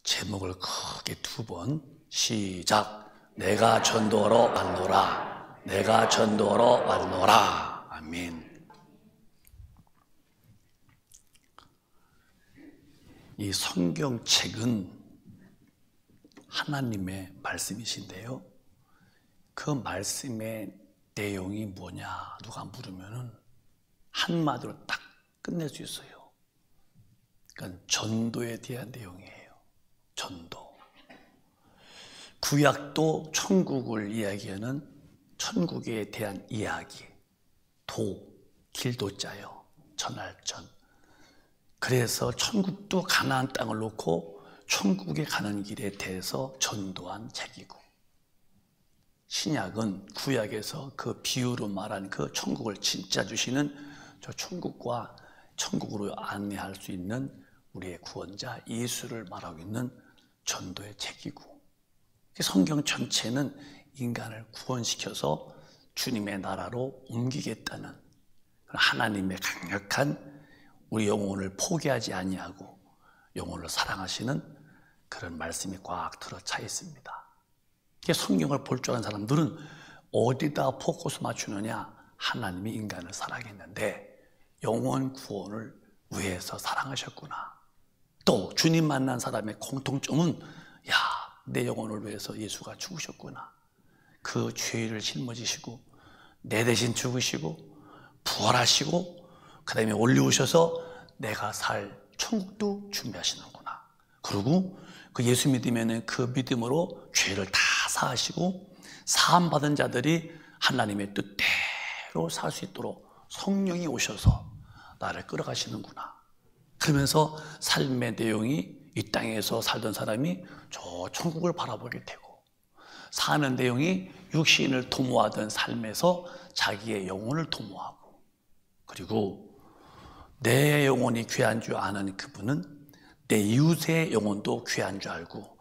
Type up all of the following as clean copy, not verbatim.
제목을 크게 2번 시작. 내가 전도하러 왔노라. 내가 전도하러 왔노라. 아멘. 이 성경책은 하나님의 말씀이신데요, 그 말씀의 내용이 뭐냐 누가 물으면은 한마디로 딱 끝낼 수 있어요. 그러니까 전도에 대한 내용이에요. 전도. 구약도 천국을 이야기하는 천국에 대한 이야기. 도, 길도자요, 전할전. 그래서 천국도 가나안 땅을 놓고 천국에 가는 길에 대해서 전도한 책이고, 신약은 구약에서 그 비유로 말한 그 천국을 진짜 주시는 저 천국과 천국으로 안내할 수 있는 우리의 구원자 예수를 말하고 있는 전도의 책이고, 성경 전체는 인간을 구원시켜서 주님의 나라로 옮기겠다는 하나님의 강력한 우리 영혼을 포기하지 아니하고 영혼을 사랑하시는 그런 말씀이 꽉 들어차 있습니다. 성경을 볼 줄 아는 사람들은 어디다 포커스 맞추느냐? 하나님이 인간을 사랑했는데 영혼 구원을 위해서 사랑하셨구나. 또 주님 만난 사람의 공통점은 내 영혼을 위해서 예수가 죽으셨구나. 그 죄를 짊어지시고 내 대신 죽으시고 부활하시고 그 다음에 올려오셔서 내가 살 천국도 준비하시는구나. 그리고 그 예수 믿으면 그 믿음으로 죄를 다 사하시고 사함받은 자들이 하나님의 뜻대로 살 수 있도록 성령이 오셔서 나를 끌어가시는구나. 그러면서 삶의 내용이 이 땅에서 살던 사람이 저 천국을 바라보게 되고, 사는 내용이 육신을 도모하던 삶에서 자기의 영혼을 도모하고, 그리고 내 영혼이 귀한 줄 아는 그분은 내 이웃의 영혼도 귀한 줄 알고,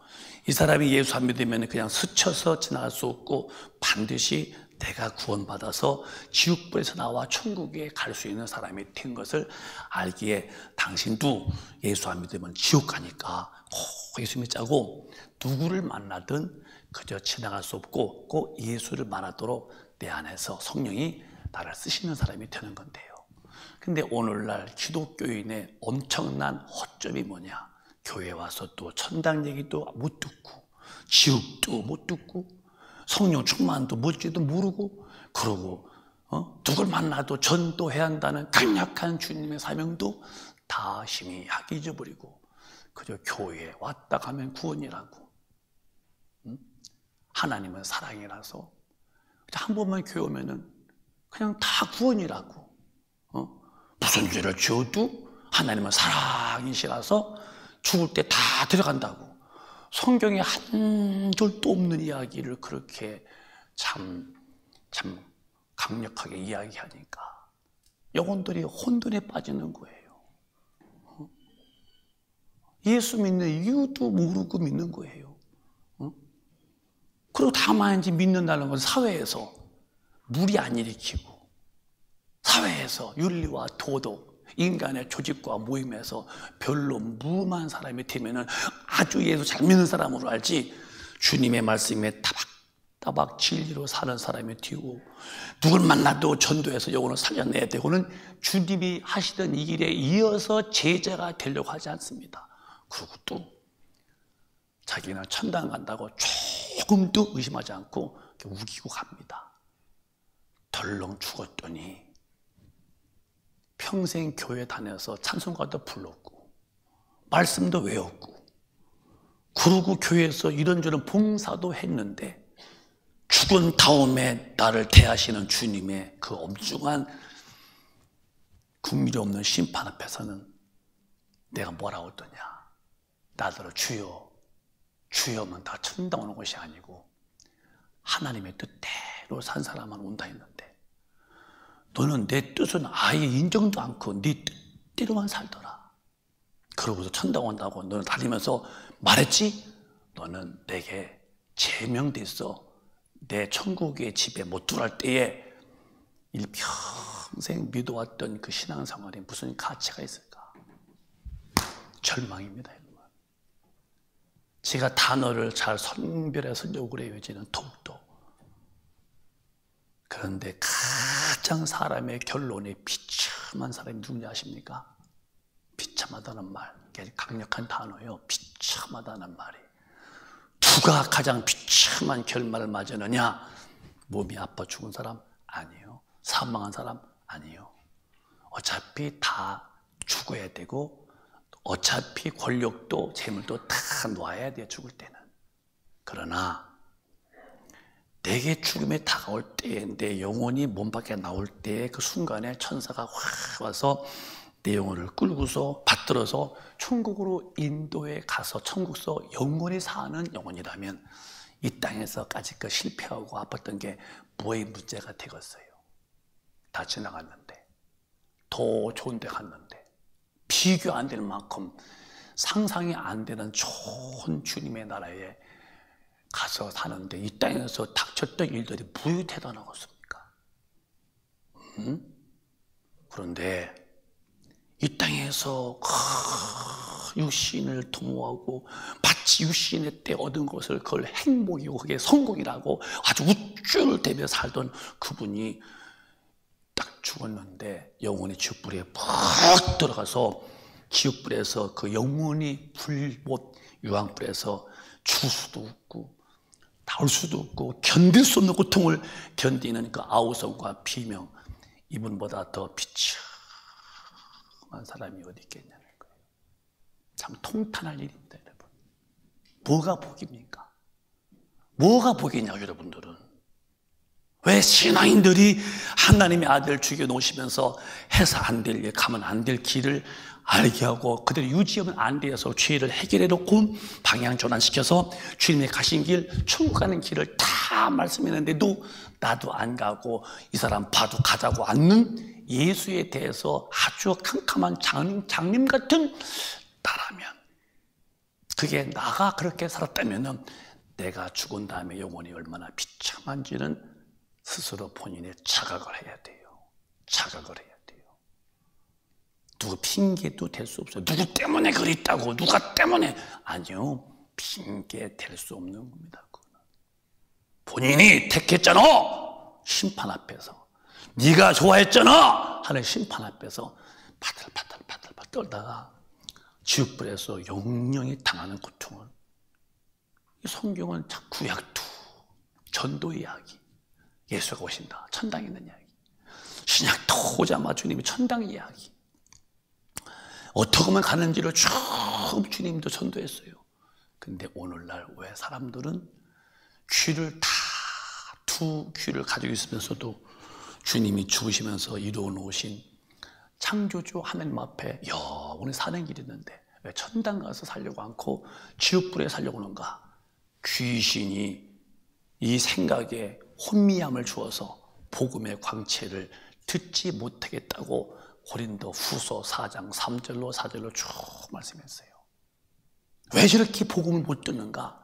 이 사람이 예수 안 믿으면 그냥 스쳐서 지나갈 수 없고 반드시 내가 구원받아서 지옥불에서 나와 천국에 갈 수 있는 사람이 된 것을 알기에 당신도 예수 안 믿으면 지옥 가니까 꼭 예수 믿자고 누구를 만나든 그저 지나갈 수 없고 꼭 예수를 만나도록 내 안에서 성령이 나를 쓰시는 사람이 되는 건데요. 근데 오늘날 기독교인의 엄청난 허점이 뭐냐? 교회 와서 또 천당 얘기도 못 듣고 지옥도 못 듣고 성령 충만도 뭔지도 모르고, 그러고 누굴 만나도 전도해야 한다는 강력한 주님의 사명도 다 희미하게 잊어버리고 그저 교회에 왔다 가면 구원이라고, 하나님은 사랑이라서 한 번만 교회 오면은 그냥 다 구원이라고, 무슨 죄를 지어도 하나님은 사랑이시라서 죽을 때 다 들어간다고, 성경에 한 줄도 없는 이야기를 그렇게 참 강력하게 이야기하니까 영혼들이 혼돈에 빠지는 거예요. 예수 믿는 이유도 모르고 믿는 거예요. 그리고 다만 이제 믿는다는 건 사회에서 무리 안 일으키고, 사회에서 윤리와 도덕, 인간의 조직과 모임에서 별로 무음한 사람이 되면은 아주 예수 잘 믿는 사람으로 알지, 주님의 말씀에 따박따박 진리로 사는 사람이 되고, 누굴 만나도 전도해서 영혼을 살려내야 되고는 주님이 하시던 이 길에 이어서 제자가 되려고 하지 않습니다. 그리고 또 자기는 천당 간다고 조금도 의심하지 않고 우기고 갑니다. 덜렁 죽었더니 평생 교회 다녀서 찬송가도 불렀고 말씀도 외웠고, 그러고 교회에서 이런저런 봉사도 했는데 죽은 다음에 나를 대하시는 주님의 그 엄중한 긍휼이 없는 심판 앞에서는 내가 뭐라고 했더냐? 나더러 주여 주여만 다 천당 오는 것이 아니고 하나님의 뜻대로 산 사람만 온다 했는데 너는 내 뜻은 아예 인정도 않고 네 뜻대로만 살더라. 그러고서 천당 온다고 너는 다니면서 말했지? 너는 내게 제명됐어. 내 천국의 집에 못 들어갈 때에 일평생 믿어왔던 그 신앙생활에 무슨 가치가 있을까? 절망입니다. 여러분. 제가 단어를 잘 선별해서 욕을 해요, 이제는 더욱더. 그런데 가장 사람의 결론이 비참한 사람이 누군지 아십니까? 비참하다는 말, 강력한 단어예요. 비참하다는 말이. 누가 가장 비참한 결말을 맞으느냐? 몸이 아파 죽은 사람? 아니에요. 사망한 사람? 아니에요. 어차피 다 죽어야 되고 어차피 권력도 재물도 다 놓아야 돼요, 죽을 때는. 그러나 내게 죽음에 다가올 때에 내 영혼이 몸 밖에 나올 때의 그 순간에 천사가 확 와서 내 영혼을 끌고서 받들어서 천국으로 인도에 가서 천국서 영원히 사는 영혼이라면 이 땅에서까지 그 실패하고 아팠던 게 뭐의 문제가 되겠어요? 다 지나갔는데, 더 좋은 데 갔는데, 비교 안 될 만큼 상상이 안 되는 좋은 주님의 나라에 가서 사는데 이 땅에서 닥쳤던 일들이 무엇이 대단하겠습니까? 그런데 이 땅에서 육신을 도모하고 마치 육신의 때 얻은 것을 그걸 행복이고 그게 성공이라고 아주 우쭐대며 살던 그분이 딱 죽었는데 영혼이 지옥불에 푹 들어가서 지옥불에서 그 영혼이 불못 유황불에서 죽을 수도 없고 나올 수도 없고 견딜 수 없는 고통을 견디는 그 아우성과 비명, 이분보다 더 비참한 사람이 어디 있겠냐는 거예요. 참 통탄할 일입니다, 여러분. 뭐가 복입니까? 뭐가 복이냐고, 여러분들은. 왜 신앙인들이 하나님의 아들을 죽여놓으시면서 해서 안 될 일, 가면 안 될 길을 알게 하고 그대로 유지하면 안 돼서 죄를 해결해놓고 방향 전환시켜서 주님의 가신 길, 천국 가는 길을 다 말씀했는데도 나도 안 가고 이 사람 봐도 가자고 않는 예수에 대해서 아주 캄캄한 장님 같은 나라면, 그게 나가 그렇게 살았다면 내가 죽은 다음에 영혼이 얼마나 비참한지는 스스로 본인의 자각을 해야 돼요. 자각을 해야 돼요. 누구 핑계도 될 수 없어요. 누구 때문에 그랬다고, 누가 때문에. 아니요. 핑계 될 수 없는 겁니다. 그거는. 본인이 택했잖아. 심판 앞에서. 네가 좋아했잖아. 하는 심판 앞에서 파들파들 떨다가 지옥불에서 영영이 당하는 고통을. 이 성경은 구약도 전도 이야기. 예수가 오신다. 천당에 있는 이야기. 신약도 오자마자 주님이 천당 이야기. 어떻게 하면 가는지를 쭉 주님도 전도했어요. 근데 오늘날 왜 사람들은 귀를 두 귀를 가지고 있으면서도 주님이 죽으시면서 이루어 놓으신 창조주 하나님 앞에 영원히 사는 길이 있는데 왜 천당 가서 살려고 않고 지옥불에 살려고 하는가? 귀신이 이 생각에 혼미함을 주어서 복음의 광채를 듣지 못하겠다고 고린도 후서 4장 3절로 4절로 쭉 말씀했어요. 왜 저렇게 복음을 못 듣는가?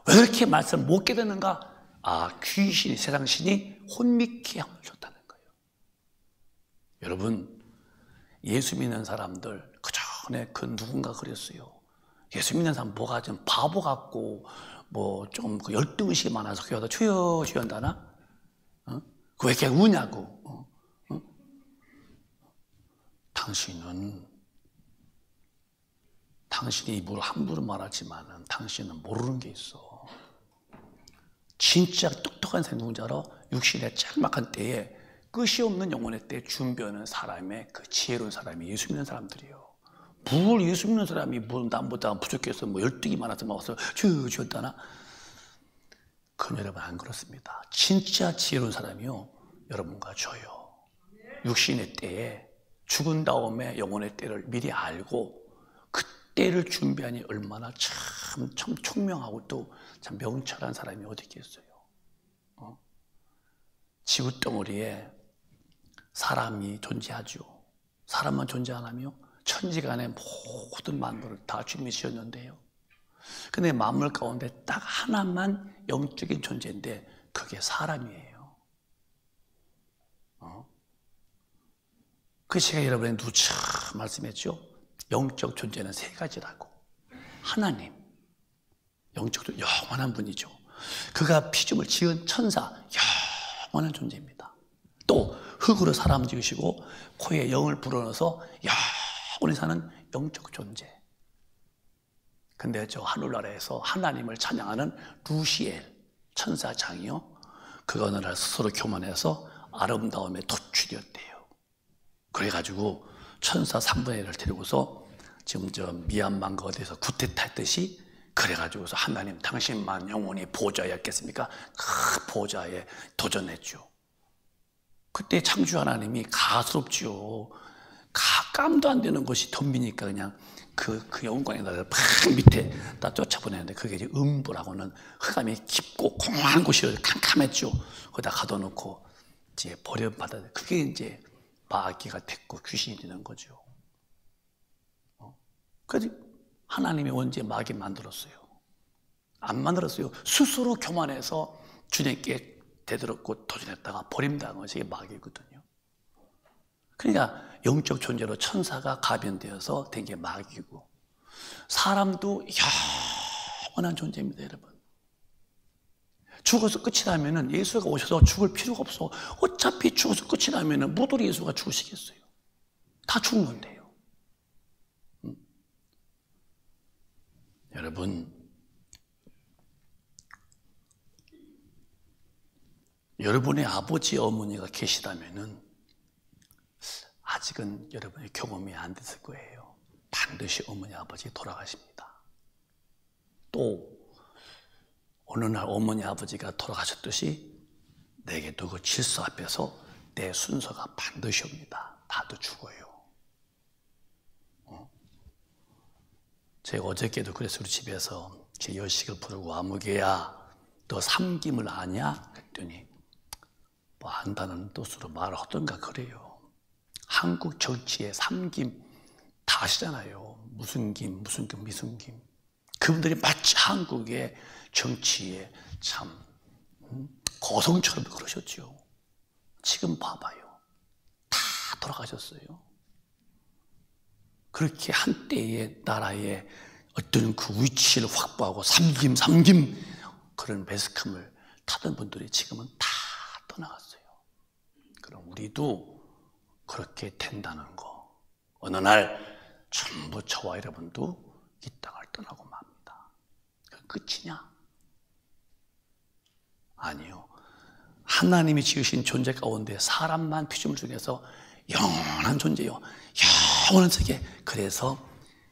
왜 그렇게 말씀을 못 깨닫는가? 아, 귀신이, 세상신이 혼미케 함을 줬다는 거예요. 여러분, 예수 믿는 사람들 그 전에 그 누군가 그랬어요. 예수 믿는 사람 뭐가 좀 바보 같고 뭐 좀 열등의식이 많아서 교회가 주여 주여 한다나? 그 왜 이렇게 우냐고. 당신이 입으로 함부로 말하지만 당신은 모르는 게 있어. 진짜 똑똑한 사람이 누군지 알아? 육신의 짤막한 때에 끝이 없는 영혼의 때에 준비하는 사람의 그 지혜로운 사람이 예수 믿는 사람들이에요. 뭘 예수 믿는 사람이 뭐 남보다 부족해서 뭐 열등이 많아서 막 와서 주였다나? 그건 여러분 안 그렇습니다. 진짜 지혜로운 사람이요, 여러분과 저요. 육신의 때에 죽은 다음에 영혼의 때를 미리 알고 그때를 준비하니 얼마나 참 총명하고 또 참 명철한 사람이 어디 있겠어요. 지구 덩어리에 사람이 존재하죠. 사람만 존재 안 하며 천지간의 모든 만물을 다 주님이 지었는데요. 근데 만물 가운데 딱 하나만 영적인 존재인데 그게 사람이에요. 그 제가 여러분에 누차 말씀했죠. 영적 존재는 세 가지라고. 하나님, 영적으로 영원한 분이죠. 그가 피조물 지은 천사, 영원한 존재입니다. 또 흙으로 사람 지으시고 코에 영을 불어넣어서 영원히 사는 영적 존재. 근데 저 하늘나라에서 하나님을 찬양하는 루시엘 천사장이요, 그가 어느 날 스스로 교만해서 아름다움에 도취되었대요. 그래가지고 천사 3분의 1을 데리고서 지금 저 미얀마인가 어디서 구테타 했듯이, 그래가지고서 하나님 당신만 영원히 보좌였겠습니까? 그 보좌에 도전했죠. 그때 창조 하나님이 가스럽지요. 깜도 안 되는 것이 덤비니까 그냥 그 영광에다 막 밑에 다 쫓아보내는데, 그게 이제 음부라고는 흑암이 깊고 공허한 곳이 캄캄했죠. 거기다 가둬놓고 이제 버림받아, 그게 이제 마귀가 됐고 귀신이 되는 거죠. 그래서 하나님이 언제 마귀 만들었어요? 안 만들었어요. 스스로 교만해서 주님께 대들었고 도전했다가 버림당한 것이 마귀거든요. 그러니까 영적 존재로 천사가 가변되어서 된 게 마귀고, 사람도 영원한 존재입니다, 여러분. 죽어서 끝이라면 예수가 오셔서 죽을 필요가 없어. 어차피 죽어서 끝이라면 무도리 예수가 죽으시겠어요? 다 죽는데요. 여러분, 여러분의 아버지, 어머니가 계시다면 아직은 여러분의 경험이 안 됐을 거예요. 반드시 어머니, 아버지 돌아가십니다. 또 어느 날 어머니, 아버지가 돌아가셨듯이 내게도 그 질서 앞에서 내 순서가 반드시 옵니다. 나도 죽어요. 제가 어저께도 그래서 우리 집에서 제 여식을 부르고, 아무개야 너 삼김을 아냐? 그랬더니 뭐 안다는 뜻으로 말을 하던가 그래요. 한국 정치에 삼김 다 아시잖아요. 무슨 김, 무슨 김, 미순 김. 그분들이 마치 한국의 정치에 참 거성처럼 그러셨죠. 지금 봐봐요. 다 돌아가셨어요. 그렇게 한때의 나라의 어떤 그 위치를 확보하고 삼김 그런 매스컴을 타던 분들이 지금은 다 떠나갔어요. 그럼 우리도 그렇게 된다는 거, 어느 날 전부 저와 여러분도 이 땅을 떠나고 맙니다. 끝이냐? 아니요. 하나님이 지으신 존재 가운데 사람만 피조물 중에서 영원한 존재요, 영원한 세계. 그래서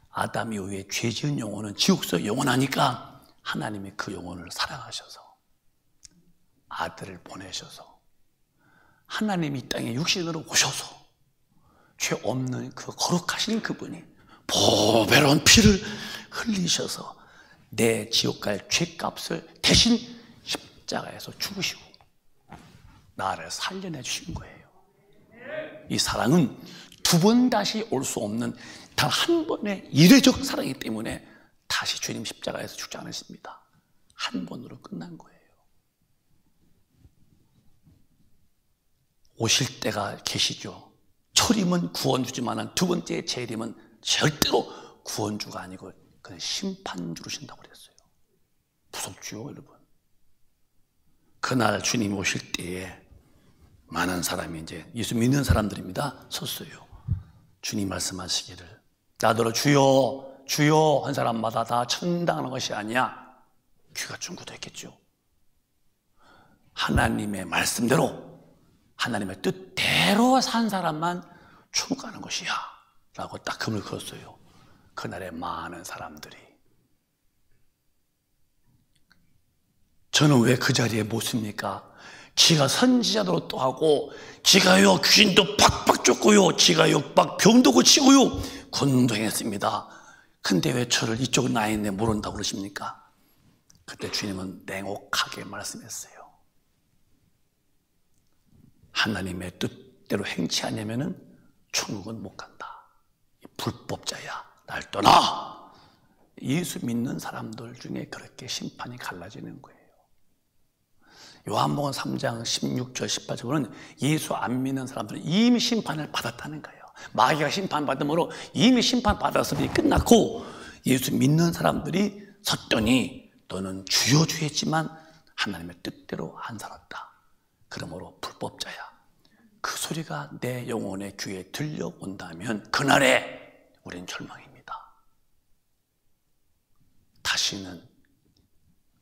아담 이후에 죄 지은 영혼은 지옥에서 영원하니까 하나님이 그 영혼을 사랑하셔서 아들을 보내셔서, 하나님이 이 땅에 육신으로 오셔서 죄 없는 그 거룩하신 그분이 보배로운 피를 흘리셔서 내 지옥 갈 죄값을 대신 십자가에서 죽으시고 나를 살려내 주신 거예요. 이 사랑은 두 번 다시 올 수 없는 단 한 번의 이례적 사랑이기 때문에 다시 주님 십자가에서 죽지 않으십니다. 한 번으로 끝난 거예요. 오실 때가 계시죠. 초림은 구원주지만 두 번째 재림은 절대로 구원주가 아니고 그냥 심판주로 신다고 그랬어요. 무섭죠, 여러분. 그날 주님이 오실 때에 많은 사람이, 이제 예수 믿는 사람들입니다, 섰어요. 주님 말씀하시기를, 나더러 주여 주여 한 사람마다 다 천당하는 것이 아니야. 귀가 쫑긋했겠죠. 하나님의 말씀대로, 하나님의 뜻대로 산 사람만 천국 가는 것이야 라고 딱 금을 그었어요. 그날의 많은 사람들이. 저는 왜 그 자리에 못 씁니까? 지가 선지자도 또 하고, 지가요 귀신도 팍팍 쫓고요, 지가요 막 병도 고치고요, 군도 행했습니다. 근데 왜 저를 이쪽은 나 있네 모른다고 그러십니까? 그때 주님은 냉혹하게 말씀했어요. 하나님의 뜻대로 행치 않으면 천국은 못 간다. 불법자야, 날 떠나. 예수 믿는 사람들 중에 그렇게 심판이 갈라지는 거예요. 요한복음 3장 16절 18절은 예수 안 믿는 사람들은 이미 심판을 받았다는 거예요. 마귀가 심판받음으로 이미 심판받았으니 끝났고, 예수 믿는 사람들이 섰더니 너는 주여 주여 했지만 하나님의 뜻대로 안 살았다. 그러므로 불법자야. 그 소리가 내 영혼의 귀에 들려온다면 그날에 우린 절망입니다. 다시는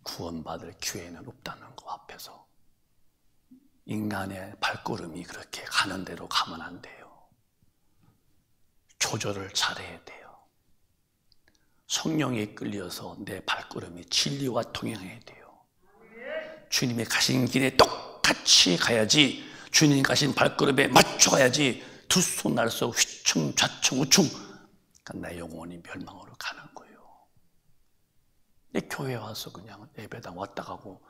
구원받을 기회는 없다는 것 앞에서 인간의 발걸음이 그렇게 가는 대로 가면 안 돼요. 조절을 잘해야 돼요. 성령에 끌려서 내 발걸음이 진리와 동행해야 돼요. 주님이 가신 길에 똑같이 가야지, 주님 가신 발걸음에 맞춰가야지 두 손 날서 휘청 좌청 우청 그러니까 내 영혼이 멸망으로 가는 거예요. 내 교회 와서 그냥 예배당 왔다 가고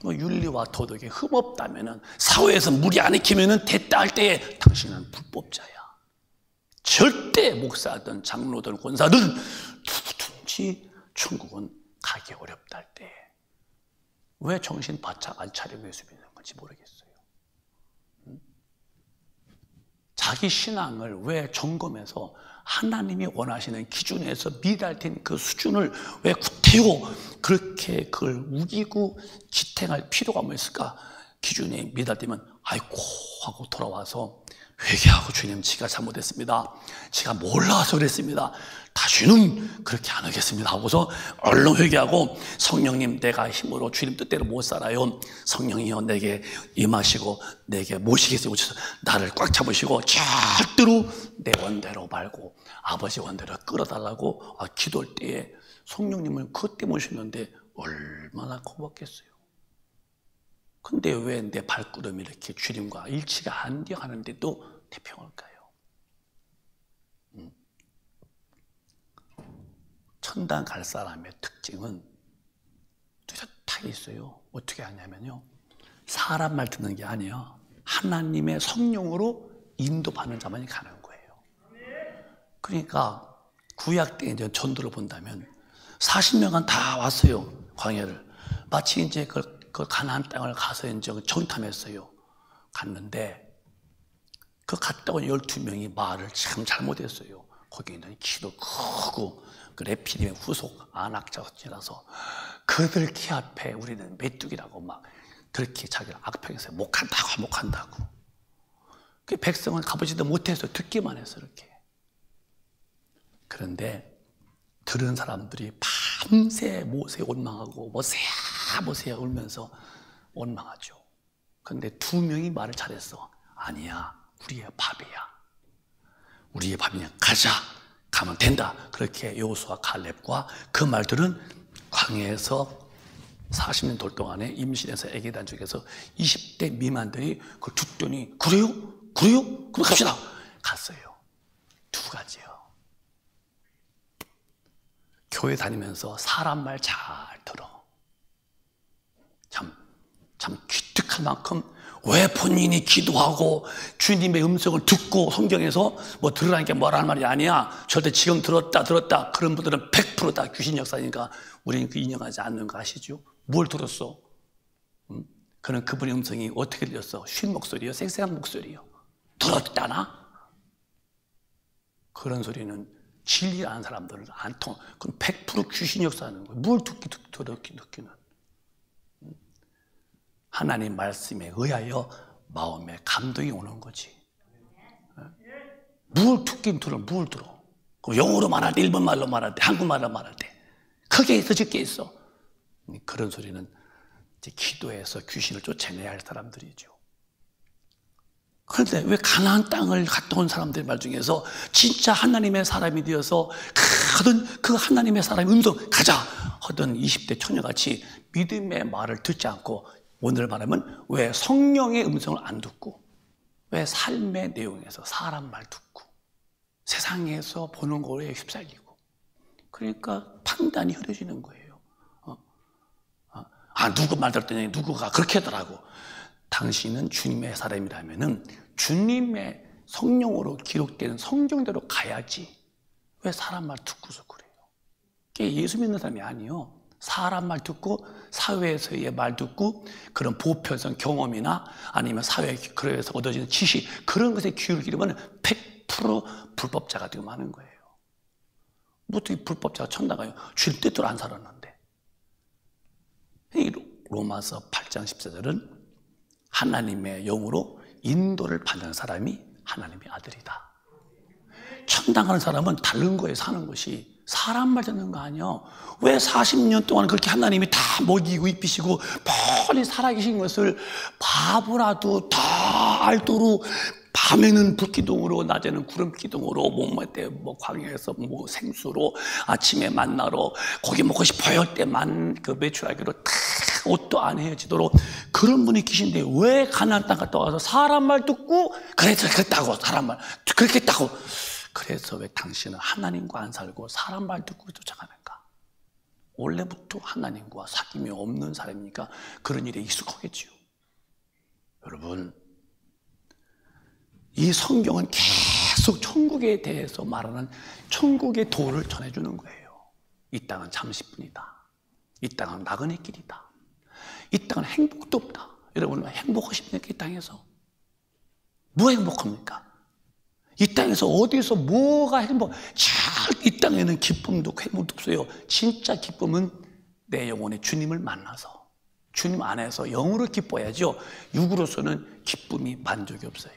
뭐 윤리와 도덕에 흠없다면은, 사회에서 무리 안 익히면은 됐다 할 때에 당신은 불법자야. 절대 목사든 장로든 권사든 누구든지 천국은 가기 어렵다 할 때 왜 정신 바짝 안 차리고 예수 믿는 건지 모르겠어요. 자기 신앙을 왜 점검해서 하나님이 원하시는 기준에서 미달된 그 수준을 왜 구태고 그렇게 그걸 우기고 지탱할 필요가 뭐 있을까? 기준이 미달되면 아이고 하고 돌아와서 회개하고, 주님 제가 잘못했습니다. 제가 몰라서 그랬습니다. 다시는 그렇게 안 하겠습니다 하고서 얼른 회개하고, 성령님 내가 힘으로 주님 뜻대로 못 살아요. 성령이여 내게 임하시고 내게 모시겠어요. 나를 꽉 잡으시고 절대로 내 원대로 말고 아버지 원대로 끌어달라고 기도할 때에 성령님을 그때 모셨는데 얼마나 고맙겠어요. 근데 왜 내 발걸음이 이렇게 주님과 일치가 안 되어 하는데도 태평할까요? 천당 갈 사람의 특징은 뚜렷하게 있어요. 어떻게 하냐면요, 사람 말 듣는 게 아니에요. 하나님의 성령으로 인도받는 자만이 가는 거예요. 그러니까 구약 때 이제 전도를 본다면 40년간 다 왔어요, 광야를. 마치 이제 그 가나안 땅을 가서 이제 정탐했어요. 갔는데 그 갔다 온 12명이 말을 참 잘못했어요. 거기는 키도 크고 그 레피딤의 후속 안악자라서 그들 키 앞에 우리는 메뚜기라고 막 그렇게 자기를 악평해서 목한다고. 그 백성은 가보지도 못해서 듣기만 해서 이렇게. 그런데 들은 사람들이 밤새 모세 원망하고 모세야 울면서 원망하죠. 그런데 2명이 말을 잘했어. 아니야, 우리의 밥이야. 우리의 밥이냐, 가자. 가면 된다. 그렇게 여호수아 갈렙과 그 말들은 광야에서 40년 돌 동안에 임신해서 아기 단 중에서 20대 미만들이 그걸 듣더니 그래요? 그럼 갑시다. 갔어요. 2가지요. 교회 다니면서 사람 말 잘 들어. 참 기특할 만큼 왜 본인이 기도하고 주님의 음성을 듣고 성경에서 뭐 들으라니까 뭐라는 말이 아니야. 절대 지금 들었다 그런 분들은 100% 다 귀신 역사니까 우리는 그 인정하지 않는 거 아시죠? 뭘 들었어? 그는 그분의 음성이 어떻게 들렸어? 쉰 목소리요? 쌩쌩한 목소리요? 들었다나? 그런 소리는 진리 아는 사람들은 안 통해. 그럼 100% 귀신 역사하는 거예요. 뭘 듣기는. 하나님 말씀에 의하여 마음에 감동이 오는 거지. 뭘 듣긴 들어, 뭘 들어. 영어로 말할 때, 일본말로 말할 때, 한국말로 말할 때 크게 있어, 적게 있어. 그런 소리는 이제 기도해서 귀신을 쫓아내야 할 사람들이죠. 그런데 왜 가나안 땅을 갔다 온 사람들 말 중에서 진짜 하나님의 사람이 되어서 하던 그 하나님의 사람의 음성 가자 하던 20대 처녀같이 믿음의 말을 듣지 않고, 오늘 말하면 왜 성령의 음성을 안 듣고, 왜 삶의 내용에서 사람 말 듣고 세상에서 보는 거에 휩쓸리고, 그러니까 판단이 흐려지는 거예요. 누구 말 들었더니 누구가 그렇게 하더라고. 당신은 주님의 사람이라면은 주님의 성령으로 기록된 성경대로 가야지. 왜 사람 말 듣고서 그래요? 그게 예수 믿는 사람이 아니에요. 사람 말 듣고 사회에서의 말 듣고 그런 보편성 경험이나 아니면 사회 그래서 얻어지는 지식, 그런 것에 귀를 기르면 100% 불법자가 되고 마는 거예요. 뭐 어떻게 불법자가 천당 가요? 주님 뜻대로 안 살았는데. 이 로마서 8장 14절은 하나님의 영으로 인도를 받는 사람이 하나님의 아들이다. 천당하는 사람은 다른 거에 사는 것이 사람 말 듣는 거 아니야. 왜 40년 동안 그렇게 하나님이 다 먹이고 입히시고 뻔히 살아계신 것을 바보라도 다 알도록 밤에는 불기둥으로 낮에는 구름기둥으로 몸할 때 광야에서 생수로 아침에 만나러 고기 먹고 싶어요 할 때만 그 매출하기로 다 옷도 안 헤어지도록 그런 분이 계신데 왜 가나안 땅 갔다 와서 사람 말 듣고 그랬다고 사람 말 그렇게 했다고 그래서 왜 당신은 하나님과 안 살고 사람 말 듣고 쫓아가는가? 원래부터 하나님과 사귐이 없는 사람이니까 그런 일에 익숙하겠지요. 여러분, 이 성경은 계속 천국에 대해서 말하는 천국의 도를 전해주는 거예요. 이 땅은 잠시뿐이다. 이 땅은 나그네 길이다. 이 땅은 행복도 없다. 여러분 행복하십니까? 이 땅에서 뭐 행복합니까? 이 땅에서 어디서 뭐가 행복? 이 땅에는 기쁨도 행복도 없어요. 진짜 기쁨은 내 영혼의 주님을 만나서 주님 안에서 영으로 기뻐야죠. 육으로서는 기쁨이 만족이 없어요.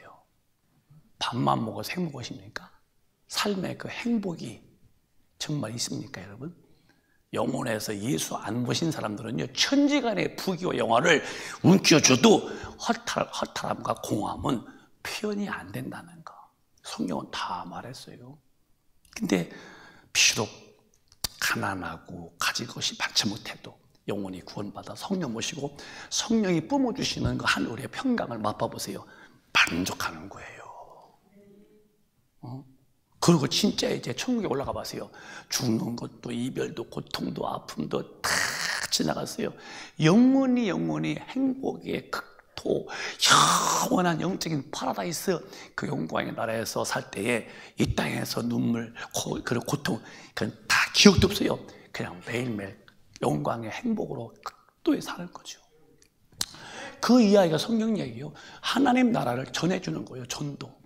밥만 먹어서 행복하십니까? 삶의 그 행복이 정말 있습니까, 여러분? 영혼에서 예수 안 보신 사람들은요, 천지간의 부귀와 영화를 움켜줘도 허탈함과 공허함은 표현이 안 된다는 거. 성경은 다 말했어요. 근데 비록 가난하고 가질 것이 많지 못해도 영혼이 구원받아 성령 모시고 성령이 뿜어주시는 그 하늘의 평강을 맛봐보세요. 만족하는 거예요. 그리고 진짜 이제 천국에 올라가 보세요. 죽는 것도 이별도 고통도 아픔도 다 지나갔어요. 영원히 행복의 극도 영원한 영적인 파라다이스 그 영광의 나라에서 살 때에 이 땅에서 눈물 그리고 고통 그건 다 기억도 없어요. 그냥 매일매일 영광의 행복으로 극도에 사는 거죠. 그 이야기가 성경 이야기예요. 하나님 나라를 전해주는 거예요. 전도.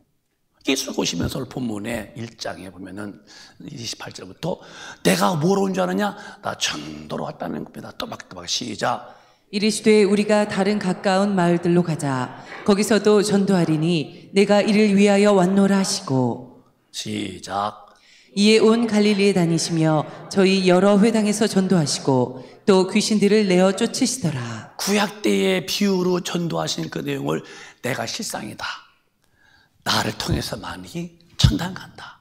예수 오시면서 본문의 1장에 보면은 28절부터 내가 뭐로 온 줄 아느냐? 나 전도로 왔다는 겁니다. 또박또박 시작. 이르시되 우리가 다른 가까운 마을들로 가자. 거기서도 전도하리니 내가 이를 위하여 왔노라 하시고. 시작. 이에 온 갈릴리에 다니시며 저희 여러 회당에서 전도하시고 또 귀신들을 내어 쫓으시더라. 구약 때의 비유로 전도하신 그 내용을 내가 실상이다. 나를 통해서만이 천당 간다.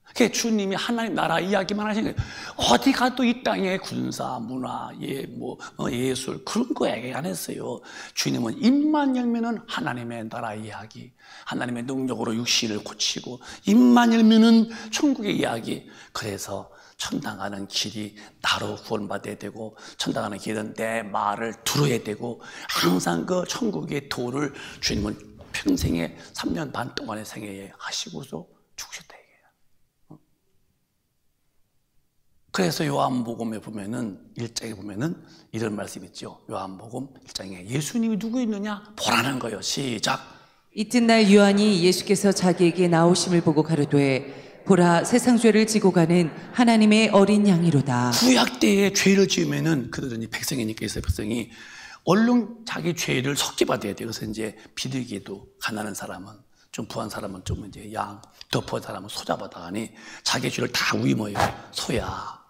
그게 주님이 하나님 나라 이야기만 하시는 거예요. 어디 가도 이 땅에 군사, 문화, 예술 그런 거 얘기 안 했어요. 주님은 입만 열면은 하나님의 나라 이야기, 하나님의 능력으로 육신을 고치고 입만 열면은 천국의 이야기. 그래서 천당 가는 길이 나로 구원받아야 되고 천당 가는 길은 내 말을 들어야 되고 항상 그 천국의 도를 주님은 평생에 3년 반 동안의 생애에 하시고서 죽으셨다 얘기예요. 그래서 요한복음에 보면은 1장에 보면은 이런 말씀이 있죠. 요한복음 1장에 예수님이 누구 있느냐 보라는 거예요. 시작. 이튿날 요한이 예수께서 자기에게 나오심을 보고 가로되 보라 세상 죄를 지고 가는 하나님의 어린 양이로다. 구약 때에 죄를 지으면은 그들은 백성이니까 이스라엘 백성이 얼른 자기 죄를 속죄받아야 돼요. 그래서 이제 비둘기도 가난한 사람은 좀 부한 사람은 좀 이제 양, 더 부한 사람은 소 잡아다가니 자기 죄를 다 위모해요. 소야,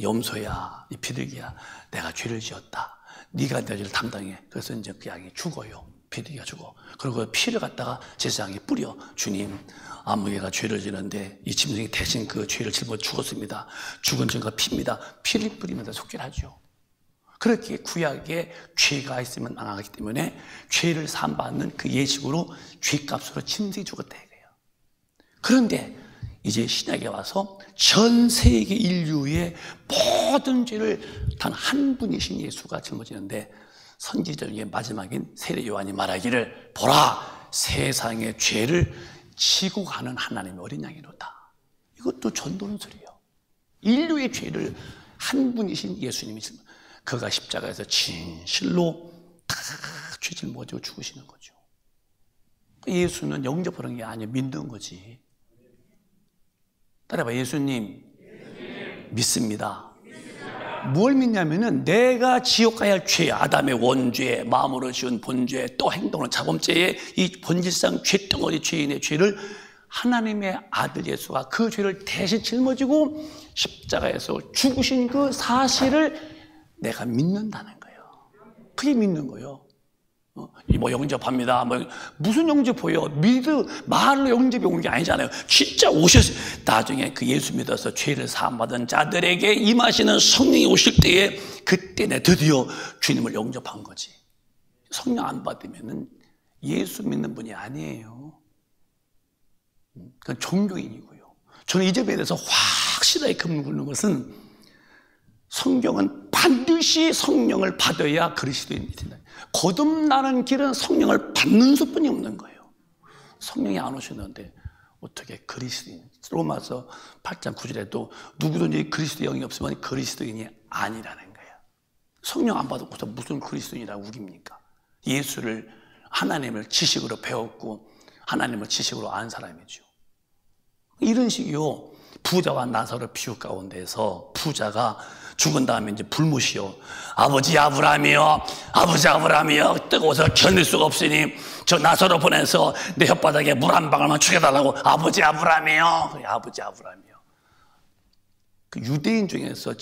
염소야, 이 비둘기야, 내가 죄를 지었다. 네가 내 죄를 담당해. 그래서 이제 그 양이 죽어요. 비둘기가 죽어. 그리고 피를 갖다가 제사장이 뿌려. 주님, 아무개가 죄를 지는데 이 짐승이 대신 그 죄를 짊어 죽었습니다. 죽은 증거가 피입니다. 피를 뿌리면서 속죄를 하죠. 그렇게 구약에 죄가 있으면 망하기 때문에 죄를 사함받는 그 예식으로 죄값으로 짐승이 죽었다 이거예요. 그런데 이제 신약에 와서 전 세계 인류의 모든 죄를 단 한 분이신 예수가 짊어지는데 선지자 중에 마지막인 세례 요한이 말하기를 보라 세상의 죄를 지고 가는 하나님의 어린 양이로다. 이것도 전도는 소리예요. 인류의 죄를 한 분이신 예수님이 짊어지는 그가 십자가에서 진실로 다 죄를 져주고 죽으시는 거죠. 예수는 영접하는 게 아니에요. 믿는 거지. 따라해봐. 예수님 믿습니다. 뭘 믿냐면은 내가 지옥 가야 할 죄, 아담의 원죄, 마음으로 지은 본죄, 또 행동으로 자범죄의 이 본질상 죄덩어리 죄인의 죄를 하나님의 아들 예수가 그 죄를 대신 짊어지고 십자가에서 죽으신 그 사실을 내가 믿는다는 거예요. 그게 믿는 거예요. 뭐 영접합니다. 뭐 무슨 영접해요? 말로 영접이 온 게 아니잖아요. 진짜 오셨어요. 나중에 그 예수 믿어서 죄를 사함받은 자들에게 임하시는 성령이 오실 때에 그때 내 드디어 주님을 영접한 거지. 성령 안 받으면은 예수 믿는 분이 아니에요. 그건 종교인이고요. 저는 이 점에 대해서 확실하게 금물는 것은 성경은 반드시 성령을 받아야 그리스도인이 된다. 거듭나는 길은 성령을 받는 수뿐이 없는 거예요. 성령이 안 오셨는데 어떻게 그리스도인? 로마서 8장 9절에도 누구든지 그리스도의 영이 없으면 그리스도인이 아니라는 거예요. 성령 안 받고서 무슨 그리스도인이라고 우깁니까? 예수를 하나님을 지식으로 배웠고 하나님을 지식으로 안 사람이죠. 이런 식이요. 부자와 나사로 비유 가운데서 부자가 죽은 다음에 이제 불못이요. 아버지 아브라함이요, 아버지 아브라함이요, 뜨거워서 견딜 수가 없으니 저 나사로 보내서 내 혓바닥에 물 한 방울만 죽여달라고. 아버지 아브라함이요, 아버지 아브라함이요. 그 유대인 중에서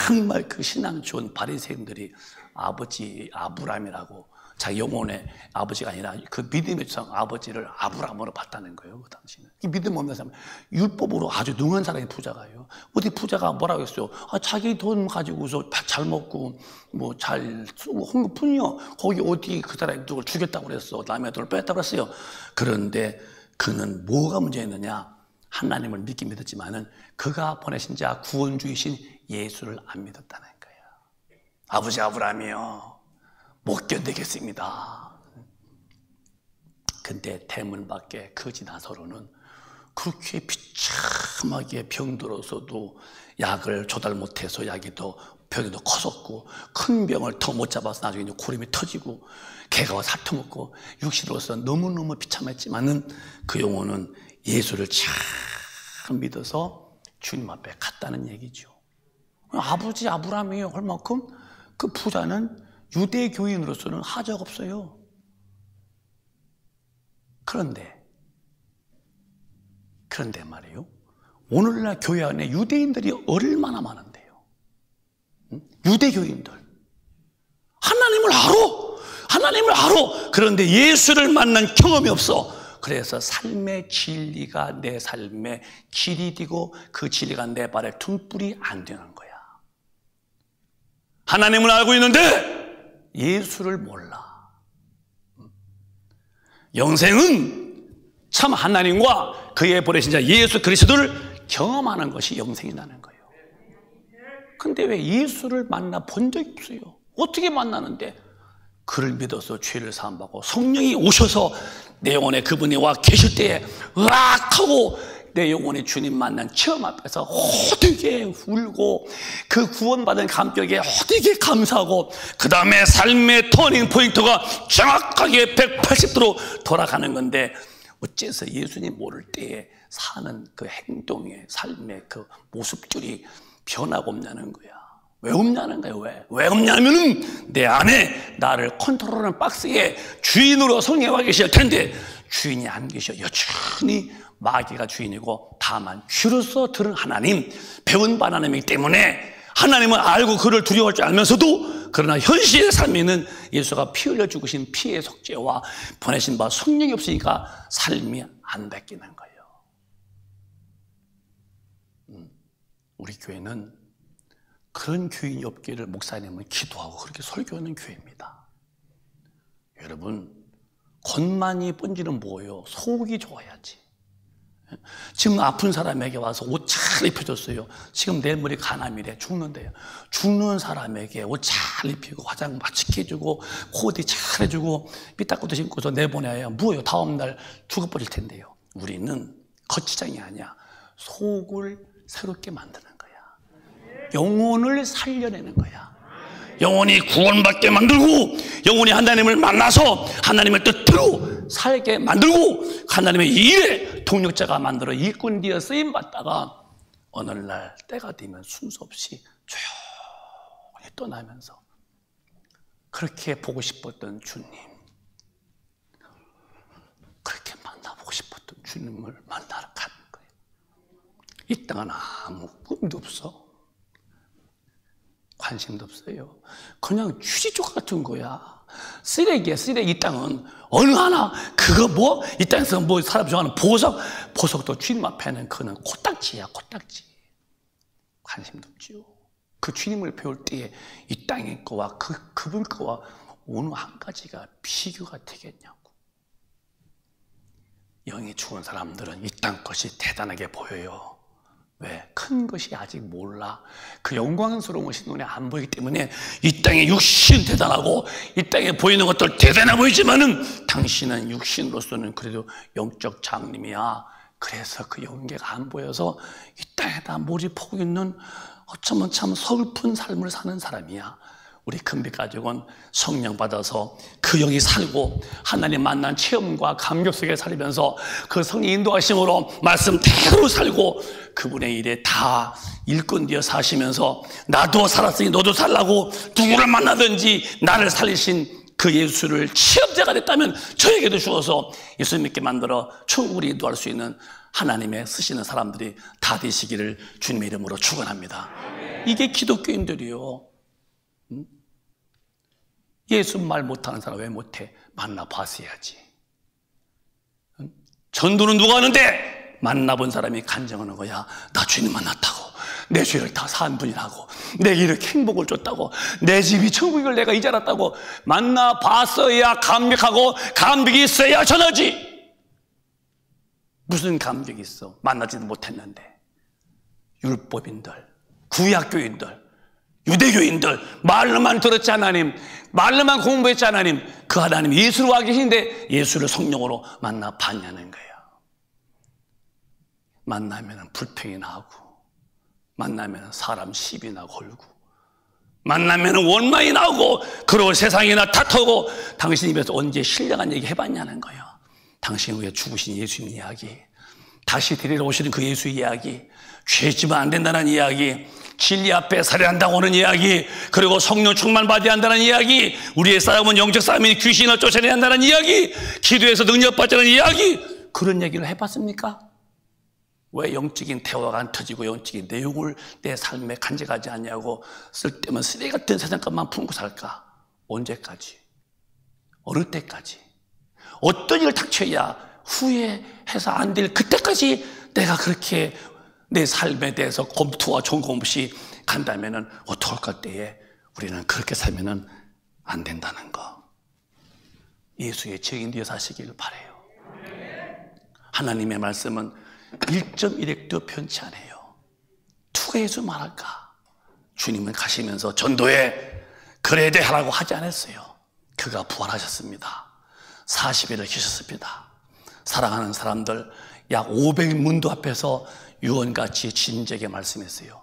정말 그 신앙 좋은 바리새인들이 아버지 아브라함이라고 자기 영혼의 아버지가 아니라 그 믿음의 성 아버지를 아브라함으로 봤다는 거예요. 그 당시는. 이 믿음 없는 사람, 율법으로 아주 능한 사람이 부자가요. 어디 부자가 뭐라고 했어요? 자기 돈 가지고서 잘 먹고 뭐 잘 쓰고 한 것뿐이요. 거기 어디 그 사람이 누굴 죽였다고 그랬어. 남의 돈을 뺐다고 그랬어요. 그런데 그는 뭐가 문제였느냐? 하나님을 믿긴 믿었지만은 그가 보내신 자 구원주이신 예수를 안 믿었다는 거예요. 아버지 아브라함이요, 못 견디겠습니다. 근데 대문 밖에 거지 나사로는 그렇게 비참하게 병들어서도 약을 조달 못해서 약이 더 병이 더 커졌고 큰 병을 더 못 잡아서 나중에 고름이 터지고 개가 와서 핥아먹고 육신으로서 너무너무 비참했지만은 그 영혼은 예수를 참 믿어서 주님 앞에 갔다는 얘기죠. 아버지 아브라함이 할 만큼 그 부자는 유대 교인으로서는 하자가 없어요. 그런데 말이에요. 오늘날 교회 안에 유대인들이 얼마나 많은데요. 유대 교인들. 하나님을 알아. 그런데 예수를 만난 경험이 없어. 그래서 삶의 진리가 내 삶의 길이 되고 그 진리가 내 발에 등불이 안 되는 거야. 하나님을 알고 있는데 예수를 몰라. 영생은 참 하나님과 그의 보내신 자 예수 그리스도를 경험하는 것이 영생이라는 거예요. 근데 왜 예수를 만나 본 적이 없어요? 어떻게 만나는데? 그를 믿어서 죄를 사함받고 성령이 오셔서 내 영혼에 그분이 와 계실 때에 으악 하고 내 영혼의 주님 만난 체험 앞에서 호되게 울고 그 구원받은 감격에 호되게 감사하고 그 다음에 삶의 터닝 포인트가 정확하게 180도로 돌아가는 건데 어째서 예수님 모를 때에 사는 그 행동의 삶의 그 모습들이 변화가 없냐는 거야. 왜 없냐는 거예요. 왜 없냐면은 내 안에 나를 컨트롤하는 박스에 주인으로 성령이 와 계실 텐데 주인이 안 계셔. 여전히 마귀가 주인이고 다만 귀로서 들은 하나님, 배운 바 하나님이기 때문에 하나님을 알고 그를 두려워할 줄 알면서도 그러나 현실의 삶에는 예수가 피 흘려 죽으신 피의 속죄와 보내신 바 성령이 없으니까 삶이 안 바뀌는 거예요. 우리 교회는 그런 교인이 없기를 목사님은 기도하고 그렇게 설교하는 교회입니다. 여러분, 겉만이 번지는 뭐예요? 속이 좋아야지. 지금 아픈 사람에게 와서 옷 잘 입혀줬어요. 지금 내 머리 가남이래. 죽는데요. 죽는 사람에게 옷 잘 입히고 화장 맛있게 해주고 코디 잘 해주고 삐딱구도 신고서 내보내야 뭐예요? 다음날 죽어버릴 텐데요. 우리는 거치장이 아니야. 속을 새롭게 만드는 거야. 영혼을 살려내는 거야. 영혼이 구원받게 만들고 영혼이 하나님을 만나서 하나님의 뜻대로 살게 만들고 하나님의 일에 동력자가 만들어 일꾼 되어 쓰임받다가 어느 날 때가 되면 순서 없이 떠나면서 그렇게 보고 싶었던 주님, 그렇게 만나보고 싶었던 주님을 만나러 가는 거예요. 이 땅은 아무 꿈도 없어. 관심도 없어요. 그냥 휴지족 같은 거야. 쓰레기야, 쓰레기. 이 땅은 어느 하나 그거 뭐 이 땅에서 뭐 사람 좋아하는 보석도 주님 앞에는 그는 코딱지야, 코딱지. 관심도 없죠. 그 주님을 배울 때에 이 땅의 거와 그분 거와 어느 한 가지가 비교가 되겠냐고. 영이 죽은 사람들은 이 땅 것이 대단하게 보여요. 왜? 큰 것이 아직 몰라. 그 영광스러운 것이 눈에 안 보이기 때문에 이 땅의 육신 대단하고 이 땅에 보이는 것들 대단해 보이지만은 당신은 육신으로서는 그래도 영적 장님이야. 그래서 그 영계가 안 보여서 이 땅에다 몰입하고 있는 어쩌면 참 서글픈 삶을 사는 사람이야. 우리 큰빛가족은 성령 받아서 그 영이 살고 하나님 만난 체험과 감격 속에 살면서 그 성령 인도하심으로 말씀대로 살고 그분의 일에 다 일꾼되어 사시면서 나도 살았으니 너도 살라고 누구를 만나든지 나를 살리신 그 예수를 체험자가 됐다면 저에게도 주어서 예수 믿게 만들어 천국을 인도할 수 있는 하나님의 쓰시는 사람들이 다 되시기를 주님의 이름으로 축원합니다. 이게 기독교인들이요. 예수 말 못하는 사람 왜 못해? 만나봤어야지. 전도는 누가 하는데? 만나본 사람이 간증하는 거야. 나 주님 만났다고. 내 죄를 다 산 분이라고. 내게 이렇게 행복을 줬다고. 내 집이 천국을 내가 이제 알았다고. 만나봤어야 감격하고 감격이 있어야 전하지. 무슨 감격이 있어? 만나지도 못했는데. 율법인들, 구약교인들, 유대교인들 말로만 들었지 하나님, 말로만 공부했지 하나님, 그 하나님 예수로 와 계신데 예수를 성령으로 만나 봤냐는 거예요. 만나면 불평이 나고, 만나면 사람 시비나 걸고, 만나면 원망이 나오고, 그러고 세상이나 탓하고, 당신 입에서 언제 신령한 얘기 해봤냐는 거예요. 당신 위해 죽으신 예수님 이야기, 다시 데리러 오시는 그 예수 이야기, 죄지면 안 된다는 이야기, 진리 앞에 살해한다고 하는 이야기, 그리고 성령 충만 받아야 한다는 이야기, 우리의 싸움은 영적 싸움이니 귀신을 쫓아내야 한다는 이야기, 기도에서 능력받자는 이야기, 그런 얘기를 해봤습니까? 왜 영적인 대화가 안 터지고 영적인 내용을 내 삶에 간직하지 않냐고 쓸데없는 쓰레기 같은 세상 것만 품고 살까? 언제까지? 어느 때까지? 어떤 일을 닥쳐야 후회해서 안 될 그때까지 내가 그렇게 내 삶에 대해서 검토와 점검 없이 간다면 어떡할 때에 우리는 그렇게 살면 안 된다는 거. 예수의 증인 되어 사시기를 바라요. 하나님의 말씀은 1.1획도 편치 않아요. 누가 예수 말할까? 주님은 가시면서 전도에 그래야 돼 하라고 하지 않았어요. 그가 부활하셨습니다. 40일을 계셨습니다. 사랑하는 사람들 약 500문도 앞에서 유언같이 진지하게 말씀했어요.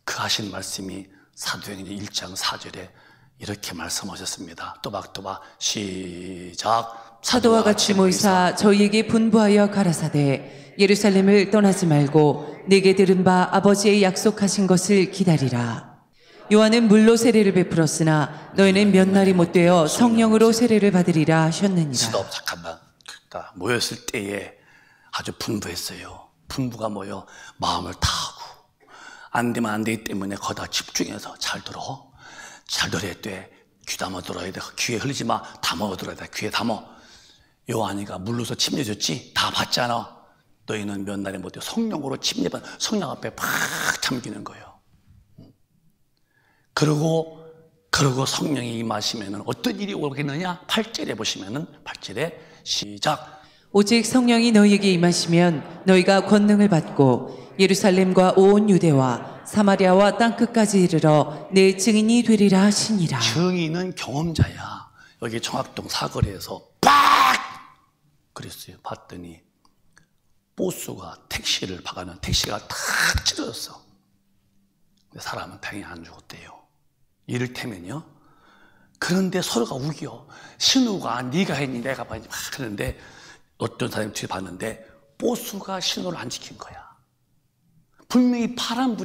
그 하신 말씀이 사도행전 1장 4절에 이렇게 말씀하셨습니다. 또박또박 시작. 사도와 같이 모이사 저희에게 분부하여 가라사대 예루살렘을 떠나지 말고 내게 들은 바 아버지의 약속하신 것을 기다리라. 요한은 물로 세례를 베풀었으나 너희는 몇 날이 못 되어 성령으로 세례를 받으리라 하셨느니라. 스톱, 잠깐만. 모였을 때에 아주 분부했어요. 분부가 뭐요? 마음을 다하고 안 되면 안 되기 때문에 거기다 집중해서 잘 들어. 잘 들어야 돼. 귀 담아 들어야 돼. 귀에 흘리지 마. 담아 들어야 돼. 귀에 담아. 요한이가 물로서 침례줬지? 다 봤잖아. 너희는 몇 날에 못 돼. 성령으로 침례받 성령 앞에 팍 잠기는 거예요. 그리고 성령이 임하시면 어떤 일이 오겠느냐? 8절에 보시면은 8절에 시작. 오직 성령이 너희에게 임하시면 너희가 권능을 받고 예루살렘과 온 유대와 사마리아와 땅끝까지 이르러 내 증인이 되리라 하시니라. 증인은 경험자야. 여기 정학동 사거리에서 빡! 그랬어요. 봤더니 보스가 택시를 박아는 택시가 탁 찌러졌어. 근데 사람은 당연히 안 죽었대요. 이를테면요. 그런데 서로가 우겨. 신우가 네가 했니 내가 봤니 막 그러는데 어떤 사람이 뒤에 봤는데 보스가 신호를 안 지킨 거야. 분명히 빨간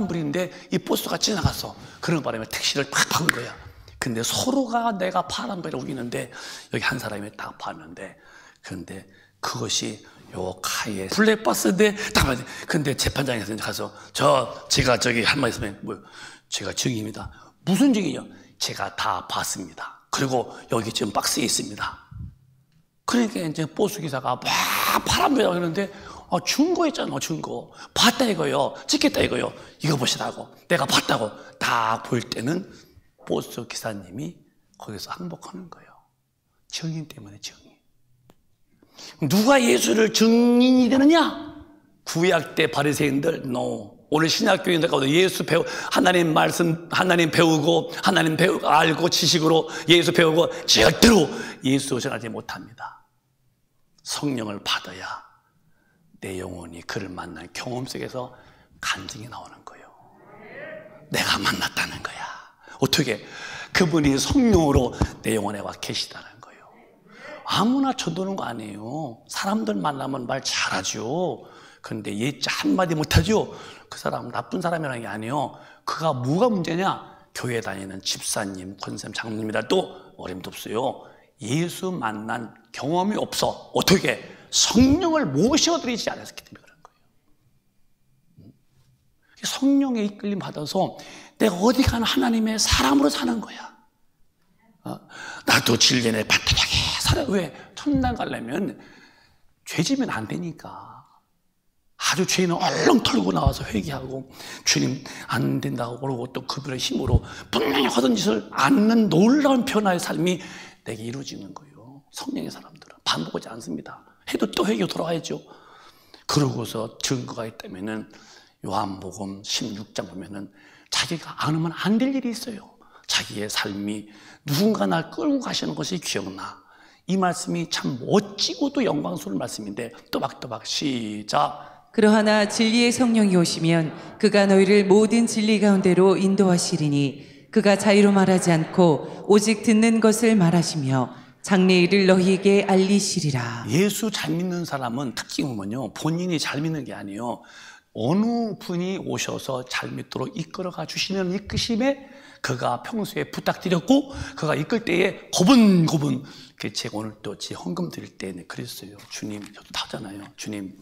불인데 이 버스가 지나갔어. 그런 바람에 택시를 팍 박은 거야. 근데 서로가 내가 파란 불에 우기는데 여기 한 사람이 딱 봤는데, 그런데 그것이 요 카이의 블랙박스인데 딱 맞아. 근데 재판장에서 가서 제가 저기 한 말 있으면 제가 증인입니다. 무슨 증인이요? 제가 다 봤습니다. 그리고 여기 지금 박스에 있습니다. 그러니까 이제 버스 기사가 막 파란 불이라고 하는데 증거 있잖아, 증거. 봤다 이거요. 찍겠다 이거요. 이거 보시라고. 내가 봤다고. 딱 볼 때는 버스 기사님이 거기서 항복하는 거예요. 증인 때문에 증인. 누가 예수를 증인이 되느냐? 구약 때 바리새인들, no. 오늘 신약교인들 가운데 예수 하나님 말씀, 하나님 배우고, 알고 지식으로 예수 배우고 절대로 예수 전하지 못합니다. 성령을 받아야 내 영혼이 그를 만난 경험 속에서 간증이 나오는 거예요. 내가 만났다는 거야. 어떻게? 그분이 성령으로 내 영혼에 와 계시다는 거예요. 아무나 전도는 거 아니에요. 사람들 만나면 말 잘하죠. 그런데 예자 한마디 못하죠. 그 사람 나쁜 사람이라는 게 아니에요. 그가 뭐가 문제냐? 교회 다니는 집사님, 권쌤, 장로님이라도 어림도 없어요. 예수 만난 경험이 없어. 어떻게? 성령을 모셔드리지 않았기 때문에 그런 거예요. 성령의 이끌림 받아서 내가 어디 가나 하나님의 사람으로 사는 거야. 나도 진리에 반듯하게 살아. 왜? 천당 가려면 죄지면 안 되니까. 아주 죄인은 얼렁 털고 나와서 회개하고 주님 안 된다고 그러고 또 그분의 힘으로 분명히 하던 짓을 않는 놀라운 변화의 삶이 내게 이루어지는 거예요. 성령의 사람들은 반복하지 않습니다. 해도 또 회개 돌아와야죠. 그러고서 증거가 있다면은 요한복음 16장 보면은 자기가 안 하면 안 될 일이 있어요. 자기의 삶이 누군가 날 끌고 가시는 것이 기억나. 이 말씀이 참 멋지고도 영광스러운 말씀인데 또박또박 시작. 그러하나 진리의 성령이 오시면 그가 너희를 모든 진리 가운데로 인도하시리니 그가 자유로 말하지 않고 오직 듣는 것을 말하시며 장래일을 너희에게 알리시리라. 예수 잘 믿는 사람은 특징이 뭐냐면 본인이 잘 믿는 게 아니에요. 어느 분이 오셔서 잘 믿도록 이끌어가 주시는 이끄심에 그가 평소에 부탁드렸고 그가 이끌 때에 고분고분 제가 오늘 또 제 헌금 드릴 때 그랬어요. 주님, 저도 하잖아요. 주님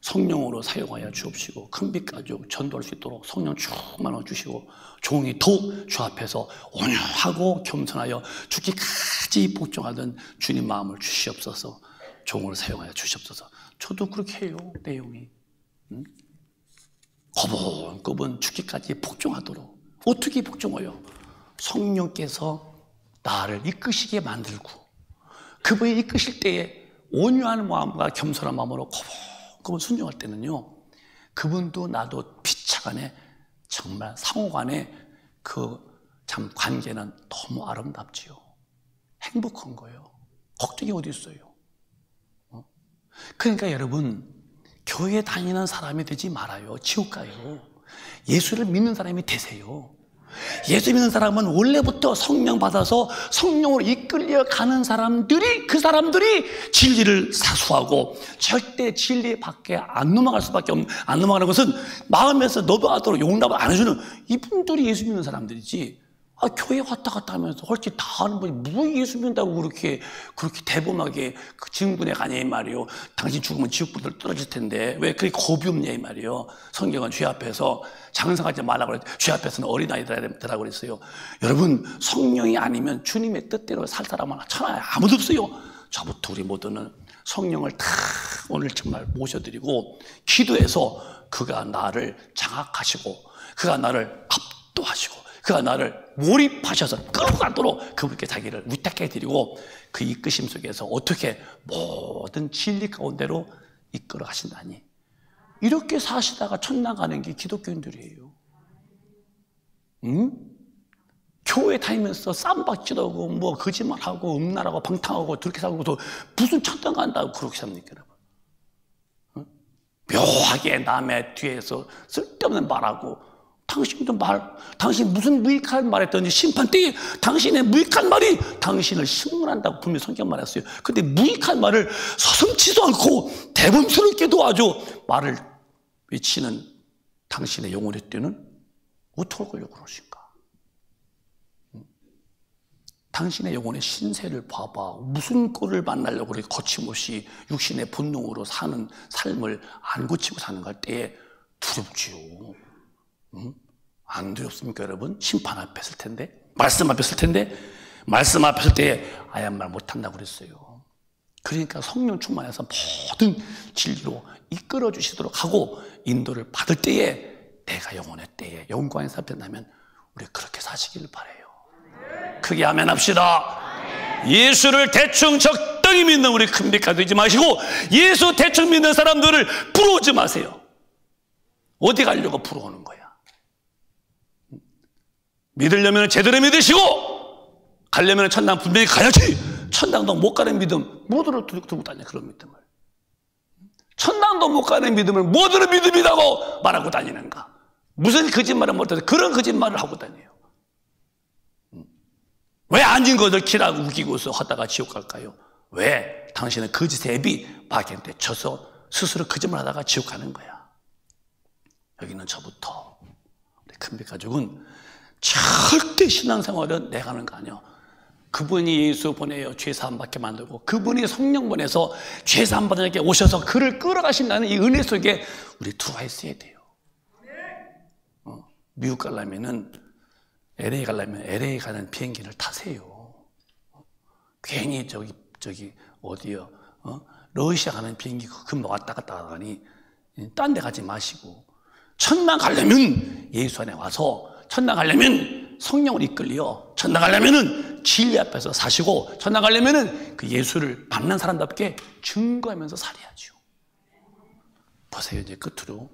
성령으로 사용하여 주옵시고 큰 빛 가지고 전도할 수 있도록 성령 충만하여 주시고 종이 더욱 주 앞에서 온유하고 겸손하여 죽기까지 복종하던 주님 마음을 주시옵소서. 종으로 사용하여 주시옵소서. 저도 그렇게 해요. 내용이 거분거분 죽기까지 복종하도록. 어떻게 복종해요? 성령께서 나를 이끄시게 만들고 그분이 이끄실 때에 온유한 마음과 겸손한 마음으로 거분거분 순종할 때는요, 그분도 나도 피차간에 정말 상호간에 그 참 관계는 너무 아름답지요. 행복한 거예요. 걱정이 어디 있어요? 그러니까 여러분, 교회 다니는 사람이 되지 말아요. 지옥 가요. 예수를 믿는 사람이 되세요. 예수 믿는 사람은 원래부터 성령 받아서 성령으로 이끌려 가는 사람들이, 그 사람들이 진리를 사수하고 절대 진리 밖에 안 넘어갈 수밖에 없는, 안 넘어가는 것은 마음에서 넘어가도록 용납을 안 해주는 이분들이 예수 믿는 사람들이지. 교회 왔다 갔다 하면서 헐지 다 하는 분이 뭐 예수 믿는다고 그렇게 대범하게 그 증분에 가냐 이 말이요. 당신 죽으면 지옥불들 떨어질 텐데 왜 그렇게 겁이 없냐 이 말이요. 성경은 죄 앞에서 장성하지 말라고 그랬죠. 죄 앞에서는 어린아이들이라고 그랬어요. 여러분, 성령이 아니면 주님의 뜻대로 살 사람은 천하에 아무도 없어요. 저부터 우리 모두는 성령을 다 오늘 정말 모셔드리고 기도해서 그가 나를 장악하시고 그가 나를 압도하시고 그가 나를 몰입하셔서 끌고 가도록 그분께 자기를 위탁해 드리고 그 이끄심 속에서 어떻게 모든 진리 가운데로 이끌어 가신다니. 이렇게 사시다가 천당 가는 게 기독교인들이에요. 응? 교회 다니면서 쌈박질하고 뭐 거짓말하고 음란하고 방탕하고 그렇게 살고도 무슨 천당 간다고 그렇게 삽니까, 여러분? 응? 묘하게 남의 뒤에서 쓸데없는 말하고 당신 무슨 무익한 말 했더니 심판 때에 당신의 무익한 말이 당신을 심문한다고 분명히 성경 말했어요. 근데 무익한 말을 서슴지도 않고 대범스럽게도 아주 말을 외치는 당신의 영혼의 때는 어떻게 하려고 그러신가? 당신의 영혼의 신세를 봐봐. 무슨 꼴을 만나려고 그렇게 거침없이 육신의 본능으로 사는 삶을 안 고치고 사는 걸 때에 두렵지요. 안 두렵습니까, 여러분? 심판 앞에 설 텐데, 말씀 앞에 설 텐데, 말씀 앞에 설 때에 아예 말 못한다고 그랬어요. 그러니까 성령 충만해서 모든 진리로 이끌어 주시도록 하고 인도를 받을 때에, 내가 영혼의 때에 영광의 삶이 된다면 우리 그렇게 사시길 바라요. 크게 아멘 합시다. 예수를 대충 적당히 믿는 우리 큰빛가 되지 마시고, 예수 대충 믿는 사람들을 부러우지 마세요. 어디 가려고 부러워하는 거야? 믿으려면 제대로 믿으시고, 가려면 천당 분명히 가야지. 천당도 못 가는 믿음 뭐들을 두고 다녀. 그런 믿음을, 천당도 못 가는 믿음을 뭐들을 믿음이라고 말하고 다니는가? 무슨 거짓말을 못해서 그런 거짓말을 하고 다녀요. 왜 앉은 것을 키라고 우기고서 하다가 지옥 갈까요? 왜? 당신은 거짓의 앱이 마귀한테 져서 스스로 거짓말 하다가 지옥 가는 거야. 여기는 저부터 우리 큰빛 가족은 절대 신앙생활은 내가 하는 거 아니야. 그분이 예수 보내요. 죄사함 받게 만들고, 그분이 성령 보내서 죄사함 받은 자에게 오셔서 그를 끌어가신다는 이 은혜 속에 우리 들어와 있어야 돼요. 미국 가려면은, LA 가려면 LA 가는 비행기를 타세요. 괜히 저기 어디요? 러시아 가는 비행기 금방 왔다 갔다 하더니 딴 데 가지 마시고, 천당 가려면 예수 안에 와서, 천당 가려면 성령을 이끌려, 천당 가려면은 진리 앞에서 사시고, 천당 가려면은 그 예수를 만난 사람답게 증거하면서 살아야죠. 보세요. 이제 끝으로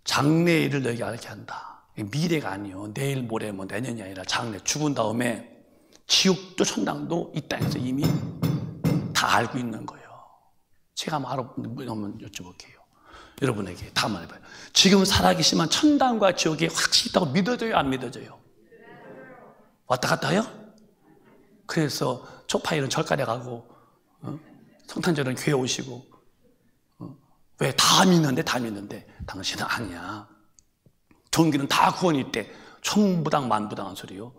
장래일을 너에게 알게 한다. 미래가 아니요, 내일 모레 뭐 내년이 아니라 장래, 죽은 다음에 지옥도 천당도 이 땅에서 이미 다 알고 있는 거예요. 제가 한번 여쭤볼게요. 여러분에게 다 말해봐요. 지금 살아계시면 천당과 지옥이 확실히 있다고 믿어져요, 안 믿어져요? 왔다 갔다 해요? 그래서 초파일은 절간에 가고, 성탄절은 교회 오시고, 왜? 다 믿는데 당신은 아니야. 종교는 다 구원이 있대. 천부당 만부당한 소리요.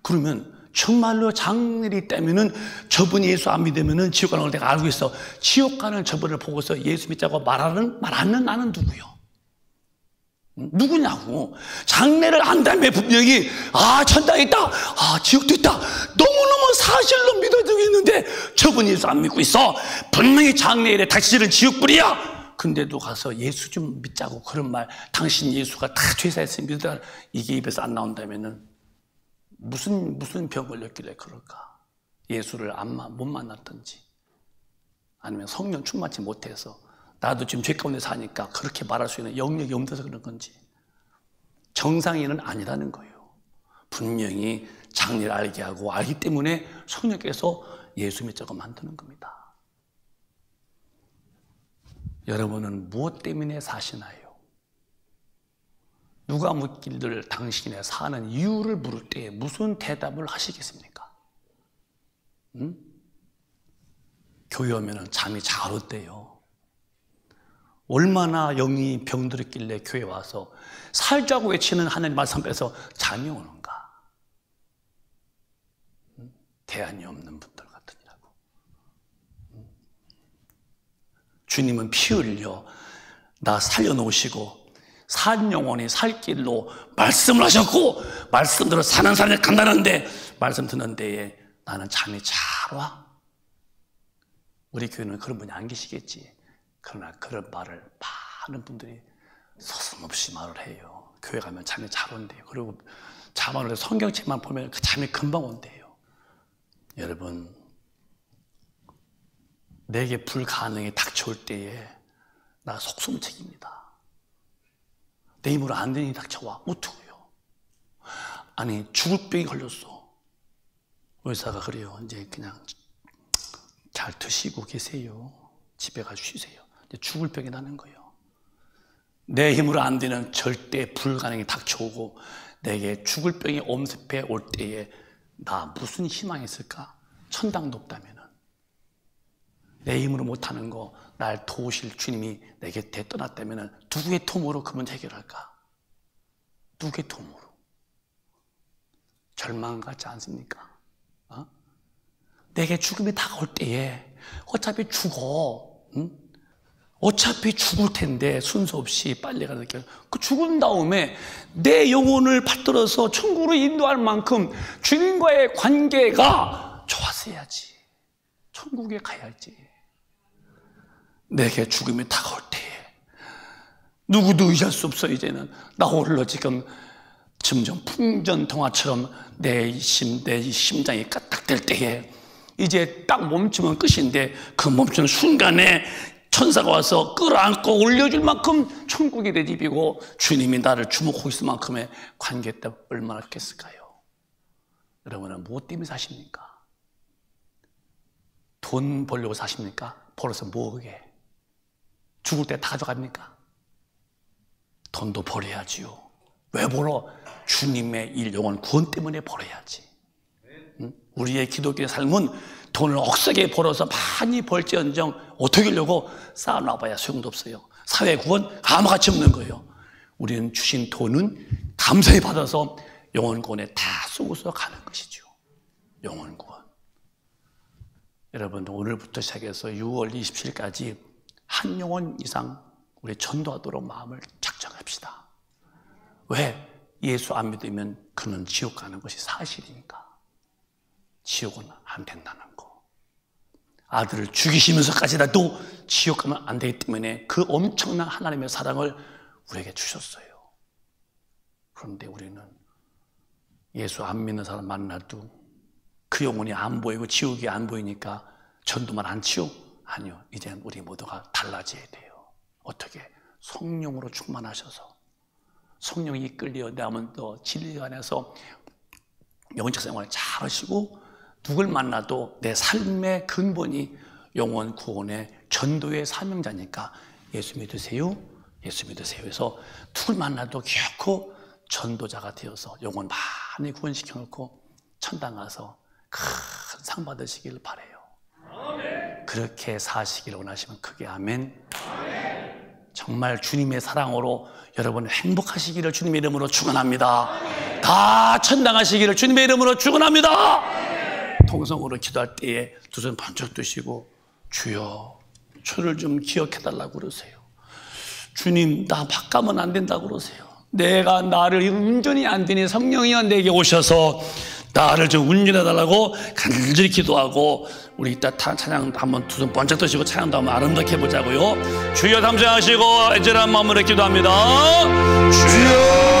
그러면 정말로 장일이 있다면은, 저분이 예수 안 믿으면은 지옥 가는 걸 내가 알고 있어. 지옥 가는 저분을 보고서 예수 믿자고 말하는 나는 누구요? 누구냐고. 장래를 안다며 분명히, 천당에 있다, 지옥도 있다, 너무너무 사실로 믿어지고 있는데 저분이 예수 안 믿고 있어. 분명히 장래일에 다시는 지옥불이야. 근데도 가서 예수 좀 믿자고 그런 말, 당신 예수가 다 죄사했으니 믿으라, 이게 입에서 안 나온다면은 무슨 병 걸렸길래 그럴까? 예수를 못 만났던지, 아니면 성령 충만치 못해서, 나도 지금 죄 가운데 사니까 그렇게 말할 수 있는 영역이 없어서 그런 건지, 정상인은 아니라는 거예요. 분명히 장래를 알게 하고, 알기 때문에 성령께서 예수 믿자고 만드는 겁니다. 여러분은 무엇 때문에 사시나요? 누가 묻기를 당신의 사는 이유를 물을 때 무슨 대답을 하시겠습니까? 교회 오면 잠이 잘 온대요. 얼마나 영이 병들었길래 교회 와서 살자고 외치는 하나님 말씀 앞에서 잠이 오는가? 대안이 없는 분들 같으니라고. 주님은 피 흘려 나 살려놓으시고 산 영혼이 살 길로 말씀을 하셨고, 말씀대로 사는 사람이 간다는데, 말씀 듣는 데에 나는 잠이 잘 와? 우리 교회는 그런 분이 안 계시겠지. 그러나 그런 말을 많은 분들이 서슴없이 말을 해요. 교회 가면 잠이 잘 온대요. 그리고 잠안 올 때 성경책만 보면 그 잠이 금방 온대요. 여러분, 내게 불가능이 닥쳐올 때에 나 속수무책입니다. 내 힘으로 안 되는 일이 닥쳐와. 어떡해요? 아니, 죽을 병이 걸렸어. 의사가 그래요. 이제 그냥 잘 드시고 계세요. 집에 가서 쉬세요. 이제 죽을 병이 나는 거예요. 내 힘으로 안 되는 절대 불가능이 닥쳐오고 내게 죽을 병이 엄습해 올 때에 나 무슨 희망이 있을까? 천당도 없다면은. 내 힘으로 못하는 거 날 도우실 주님이 내 곁에 떠났다면 누구의 도움으로 그만 해결할까? 누구의 도움으로? 절망 같지 않습니까? 내게 죽음이 다가올 때에 어차피 죽어. 응? 어차피 죽을 텐데 순서 없이 빨리 가는 그 죽은 다음에 내 영혼을 받들어서 천국으로 인도할 만큼 주님과의 관계가 좋았어야지. 천국에 가야지. 내게 죽음이 다가올 때에 누구도 의지할 수 없어. 이제는 나 홀로 지금 점점 풍전등화처럼 내 심장이 까딱될 때에 이제 딱 멈추면 끝인데 그 멈추는 순간에 천사가 와서 끌어안고 올려줄 만큼 천국이 내 집이고 주님이 나를 주목하고 있을 만큼의 관계가 얼마나 좋겠을까요? 여러분은 무엇 때문에 사십니까? 돈 벌려고 사십니까? 벌어서 뭐하게? 죽을 때 다 가져갑니까? 돈도 벌어야지요. 왜 벌어? 주님의 일, 영혼 구원 때문에 벌어야지. 우리의 기독교의 삶은 돈을 억세게 벌어서 많이 벌지언정 어떻게 하려고 쌓아놔봐야 소용도 없어요. 사회 구원 아무 가치 없는 거예요. 우리는 주신 돈은 감사히 받아서 영혼 구원에 다 쏘고서 가는 것이죠. 영혼 구원. 여러분, 오늘부터 시작해서 6월 27일까지 한 영혼 이상 우리 전도하도록 마음을 작정합시다. 왜? 예수 안 믿으면 그는 지옥 가는 것이 사실이니까. 지옥은 안 된다는 거. 아들을 죽이시면서까지라도 지옥 가면 안 되기 때문에 그 엄청난 하나님의 사랑을 우리에게 주셨어요. 그런데 우리는 예수 안 믿는 사람 만나도 그 영혼이 안 보이고 지옥이 안 보이니까 전도만 안 치우? 아니요. 이제는 우리 모두가 달라져야 돼요. 어떻게? 성령으로 충만하셔서 성령이 이끌려 나면 더 진리 안에서 영적 생활을 잘 하시고 누굴 만나도 내 삶의 근본이 영혼 구원의 전도의 사명자니까 예수 믿으세요. 예수 믿으세요. 그래서 누굴 만나도 결코 전도자가 되어서 영혼 많이 구원시켜 놓고 천당 가서 큰 상 받으시길 바라요. 그렇게 사시기를 원하시면 크게 아멘. 정말 주님의 사랑으로 여러분 행복하시기를 주님의 이름으로 축원합니다. 다 천당 가시기를 주님의 이름으로 축원합니다. 통성으로 기도할 때에 두 손 번쩍 드시고 주여 저를 좀 기억해달라고 그러세요. 주님 나 바꾸면 안 된다고 그러세요. 내가 나를 운전이 안 되니 성령이여 내게 오셔서 나를 좀 운전해달라고 간절히 기도하고 우리 이따 찬양 한번 두 손 번쩍 드시고 찬양도 한번 아름답게 해보자고요. 주여 감사하시고 애절한 마음으로 기도합니다. 주여